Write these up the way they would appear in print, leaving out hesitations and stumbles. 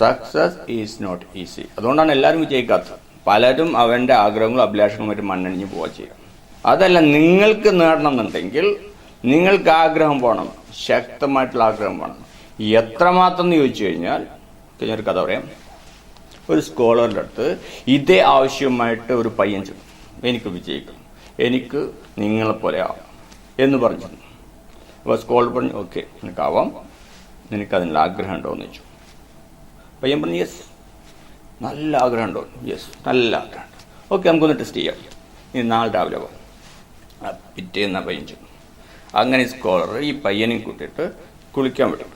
Success is not easy. അതുകൊണ്ടാണ് എല്ലാവരും വിജയിക്കാത്തത്. പലരും അവൻ്റെ ആഗ്രഹങ്ങളും അഭിലാഷങ്ങളും മറ്റും മണ്ണണിഞ്ഞ് പോവുക ചെയ്യുക. അതല്ല, നിങ്ങൾക്ക് നേടണം എന്നുണ്ടെങ്കിൽ നിങ്ങൾക്ക് ആഗ്രഹം വേണം, ശക്തമായിട്ടുള്ള ആഗ്രഹം വേണം. എത്രമാത്രം എന്ന് ചോദിച്ചു കഴിഞ്ഞാൽ, ഒരു കഥ പറയാം. ഒരു സ്കോളറിൻ്റെ അടുത്ത് ഇതേ ആവശ്യമായിട്ട് ഒരു പയ്യൻ ചെന്നു, എനിക്ക് വിജയിക്കണം, എനിക്ക് നിങ്ങളെപ്പോലെ ആവാം എന്ന് പറഞ്ഞു. അപ്പോൾ സ്കോളർ പറഞ്ഞു, ഓക്കെ നിനക്കാവാം, നിനക്കതിനുള്ള ആഗ്രഹം ഉണ്ടോ എന്ന് ചോദിച്ചു. പയ്യൻ പറഞ്ഞു, യെസ്, നല്ല ആഗ്രഹം ഉണ്ടോ? യെസ്, നല്ല ആഗ്രഹമുണ്ട്. ഓക്കെ, നമുക്കൊന്ന് ടെസ്റ്റ് ചെയ്യാം, ഇനി നാളെ രാവിലെ പോകാം. പിറ്റേന്ന പയ്യൻ ചെന്നു. അങ്ങനെ സ്കോളർ ഈ പയ്യനെയും കൂട്ടിയിട്ട് കുളിക്കാൻ വിട്ടു.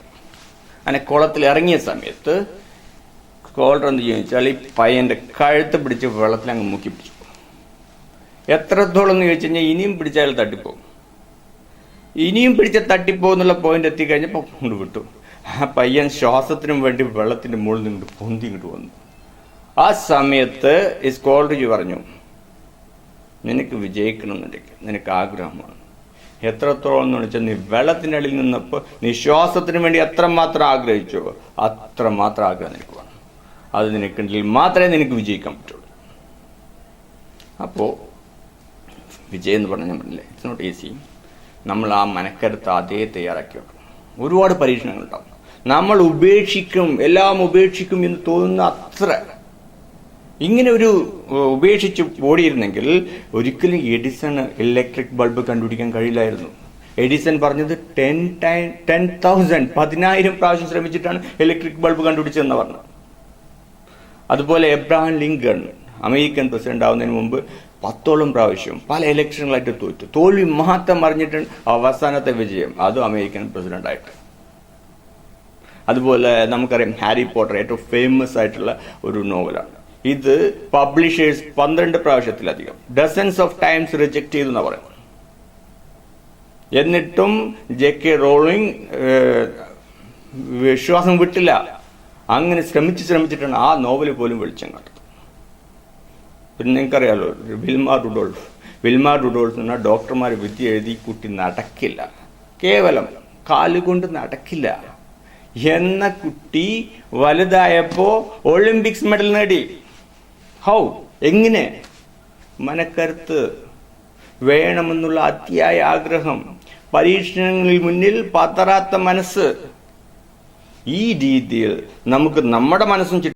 അങ്ങനെ കുളത്തിൽ ഇറങ്ങിയ സമയത്ത് സ്കോളർ എന്ത് ചോദിച്ചാൽ ഈ പയ്യൻ്റെ കഴുത്ത് പിടിച്ച് വെള്ളത്തിൽ അങ്ങ് മുക്കി പിടിച്ചു. എത്രത്തോളം എന്ന് ചോദിച്ചു കഴിഞ്ഞാൽ ഇനിയും പിടിച്ചാൽ തട്ടിപ്പോകും. ഇനിയും പിടിച്ച തട്ടിപ്പോകുന്നുള്ള പോയിന്റ് എത്തിക്കഴിഞ്ഞപ്പോൾ കൊണ്ട് വിട്ടു. ആ പയ്യൻ ശ്വാസത്തിനും വേണ്ടി വെള്ളത്തിൻ്റെ മുകളിൽ നിന്ന് പൊന്തി ഇങ്ങോട്ട് വന്നു. ആ സമയത്ത് ഈ സ്കോളർ പറഞ്ഞു, നിനക്ക് വിജയിക്കണമെന്നുണ്ടെങ്കിൽ നിനക്ക് ആഗ്രഹമാണ്. എത്രത്തോളം എന്ന് വെച്ചാൽ നീ വെള്ളത്തിൻ്റെ അടിയിൽ നിന്നപ്പോൾ നീ ശ്വാസത്തിന് വേണ്ടി എത്രമാത്രം ആഗ്രഹിച്ചോ അത്രമാത്രം ആഗ്രഹം നിനക്ക് വേണം. അത് നിനക്കുണ്ടെങ്കിൽ മാത്രമേ നിനക്ക് വിജയിക്കാൻ പറ്റുള്ളൂ. അപ്പോൾ വിജയം എന്ന് പറഞ്ഞാൽ ഞാൻ പറഞ്ഞില്ലേ, ഇറ്റ്സ് നോട്ട് ഈസി. നമ്മൾ ആ മനക്കരുത്ത് അതേ തയ്യാറാക്കി വെക്കണം. ഒരുപാട് പരീക്ഷണങ്ങളുണ്ടാവും. നമ്മൾ ഉപേക്ഷിക്കും, എല്ലാം ഉപേക്ഷിക്കും എന്ന് തോന്നുന്ന അത്ര ഇങ്ങനെ ഒരു ഉപേക്ഷിച്ച് ഓടിയിരുന്നെങ്കിൽ ഒരിക്കലും എഡിസണ് ഇലക്ട്രിക് ബൾബ് കണ്ടുപിടിക്കാൻ കഴിയില്ലായിരുന്നു. എഡിസൺ പറഞ്ഞത് 10,000 പ്രാവശ്യം ശ്രമിച്ചിട്ടാണ് ഇലക്ട്രിക് ബൾബ് കണ്ടുപിടിച്ചതെന്ന് പറഞ്ഞത്. അതുപോലെ എബ്രഹാം ലിങ്കൺ അമേരിക്കൻ പ്രസിഡന്റ് ആവുന്നതിന് മുമ്പ് 10ഓളം പ്രാവശ്യം പല ഇലക്ഷനുകളായിട്ട് തോറ്റു. തോൽവി മാത്രം അറിഞ്ഞിട്ടാണ് അവസാനത്തെ വിജയം, അതും അമേരിക്കൻ പ്രസിഡന്റായിട്ട്. അതുപോലെ നമുക്കറിയാം ഹാരി പോട്ടർ ഏറ്റവും ഫേമസ് ആയിട്ടുള്ള ഒരു നോവലാണ്. ഇത് പബ്ലിഷേഴ്സ് 12 പ്രാവശ്യത്തിലധികം ഡസൻസ് ഓഫ് ടൈംസ് റിജക്ട് ചെയ്തു എന്നാണ് പറയുന്നത്. എന്നിട്ടും JK റോളിംഗ് വിശ്വാസം വിട്ടില്ല. അങ്ങനെ ശ്രമിച്ചിട്ടാണ് ആ നോവൽ പോലും വെളിച്ചം കണ്ടത്. പിന്നെ നിങ്ങൾക്കറിയാലോ വിൽമാർ റുഡോൾഫ് എന്ന ഡോക്ടർമാർ വിദ്യ എഴുതി കുട്ടി നടക്കില്ല, കേവലം കാലുകൊണ്ട് നടക്കില്ല എന്ന കുട്ടി വലുതായപ്പോ ഒളിമ്പിക്സ് മെഡൽ നേടി. ഹൗ? എങ്ങനെ? മനക്കരുത്ത് വേണമെന്നുള്ള അതിയായ ആഗ്രഹം, പരീക്ഷണങ്ങളിൽ മുന്നിൽ പതറാത്ത മനസ്സ്. ഈ രീതിയിൽ നമുക്ക് നമ്മുടെ മനസ്സും